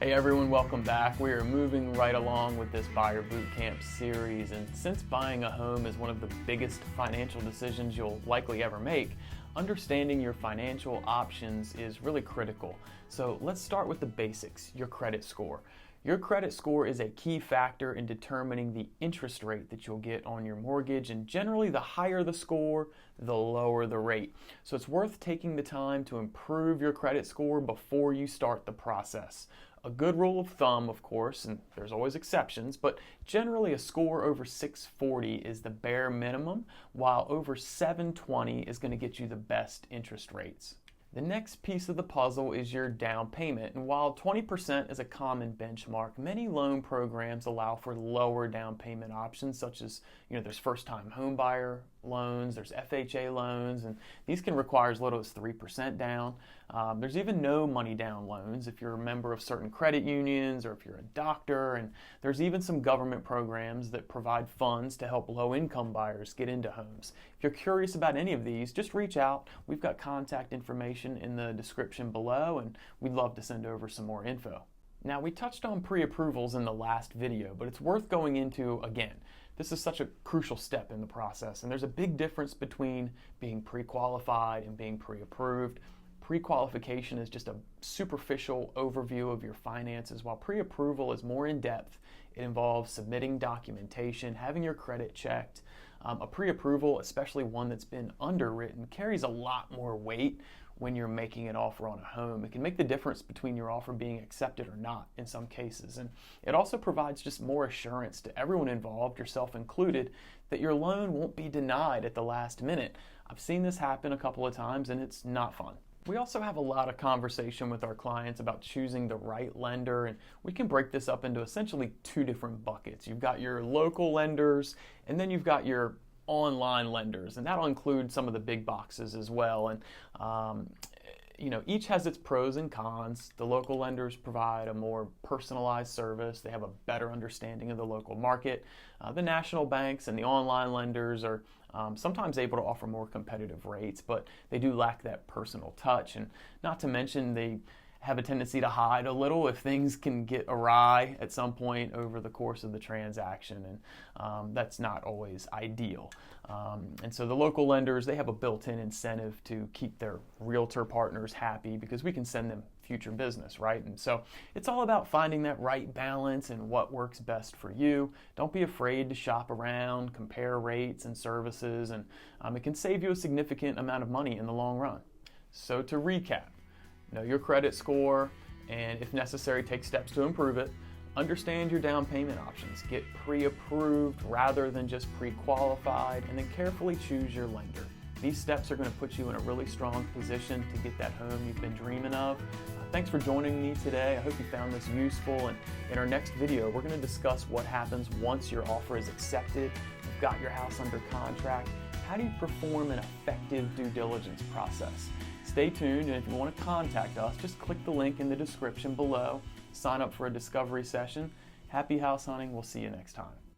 Hey everyone, welcome back. We are moving right along with this Buyer Bootcamp series, and since buying a home is one of the biggest financial decisions you'll likely ever make, understanding your financial options is really critical. So let's start with the basics, your credit score. Your credit score is a key factor in determining the interest rate that you'll get on your mortgage, and generally the higher the score, the lower the rate. So it's worth taking the time to improve your credit score before you start the process. A good rule of thumb, of course, and there's always exceptions, but generally a score over 640 is the bare minimum, while over 720 is going to get you the best interest rates. The next piece of the puzzle is your down payment, and while 20% is a common benchmark, many loan programs allow for lower down payment options, such as, there's first-time home buyer loans, there's FHA loans, and these can require as little as 3% down. There's even no money down loans if you're a member of certain credit unions or if you're a doctor, and there's even some government programs that provide funds to help low-income buyers get into homes. If you're curious about any of these, just reach out. We've got contact information in the description below, and we'd love to send over some more info. Now, we touched on pre-approvals in the last video, but it's worth going into again. This is such a crucial step in the process, and there's a big difference between being pre-qualified and being pre-approved. Pre-qualification is just a superficial overview of your finances, while pre-approval is more in-depth. It involves submitting documentation, having your credit checked. A pre-approval, especially one that's been underwritten, carries a lot more weight when you're making an offer on a home. It can make the difference between your offer being accepted or not in some cases. And it also provides just more assurance to everyone involved, yourself included, that your loan won't be denied at the last minute. I've seen this happen a couple of times, and it's not fun. We also have a lot of conversation with our clients about choosing the right lender, and we can break this up into essentially two different buckets. You've got your local lenders, and then you've got your online lenders, and that'll include some of the big boxes as well. And each has its pros and cons. The local lenders provide a more personalized service. They have a better understanding of the local market. The national banks and the online lenders are sometimes able to offer more competitive rates, but they do lack that personal touch. And not to mention, they have a tendency to hide a little if things can get awry at some point over the course of the transaction, and that's not always ideal. And so the local lenders, they have a built-in incentive to keep their realtor partners happy because we can send them future business, right? And so it's all about finding that right balance and what works best for you. Don't be afraid to shop around, compare rates and services, and it can save you a significant amount of money in the long run. So to recap, know your credit score, and if necessary, take steps to improve it. Understand your down payment options. Get pre-approved rather than just pre-qualified, and then carefully choose your lender. These steps are going to put you in a really strong position to get that home you've been dreaming of. Thanks for joining me today. I hope you found this useful, and in our next video, we're going to discuss what happens once your offer is accepted, you've got your house under contract. How do you perform an effective due diligence process? Stay tuned, and if you want to contact us, just click the link in the description below. Sign up for a discovery session. Happy house hunting. We'll see you next time.